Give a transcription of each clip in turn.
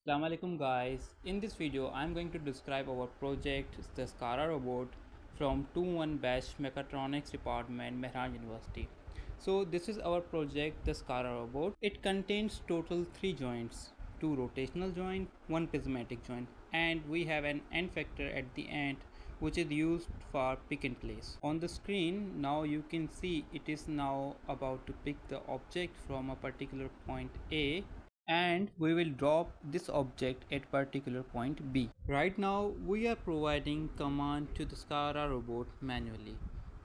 Assalamu alaikum guys. In this video I'm going to describe our project the SCARA robot from 21 batch mechatronics department Mehran University. So this is our project the SCARA robot. It contains total 3 joints, 2 rotational joint, 1 prismatic joint, and we have an end factor at the end which is used for pick and place. On the screen now you can see it is now about to pick the object from a particular point A and we will drop this object at particular point B. Right now we are providing command to the SCARA robot manually,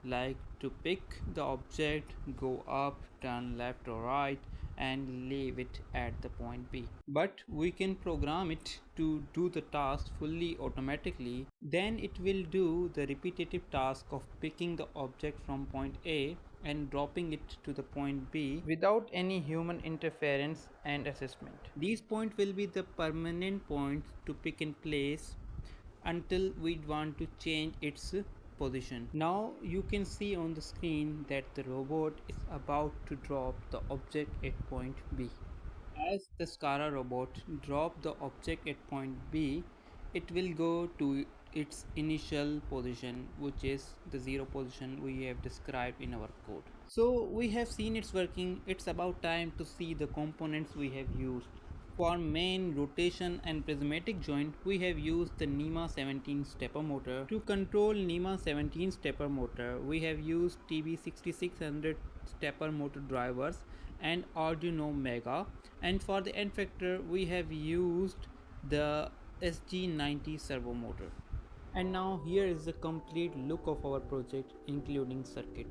like to pick the object, go up, turn left or right and leave it at the point B. But we can program it to do the task fully automatically. Then it will do the repetitive task of picking the object from point A and dropping it to the point B without any human interference and assessment. These points will be the permanent points to pick and place until we want to change its position. Now you can see on the screen that the robot is about to drop the object at point B. As the SCARA robot drop the object at point B, it will go to its initial position, which is the 0 position we have described in our code. So we have seen it's working. It's about time to see the components we have used. For main rotation and prismatic joint, we have used the NEMA 17 stepper motor. To control NEMA 17 stepper motor, we have used TB6600 stepper motor drivers and Arduino Mega. And for the end factor, we have used the SG90 servo motor. And now here is the complete look of our project including circuit.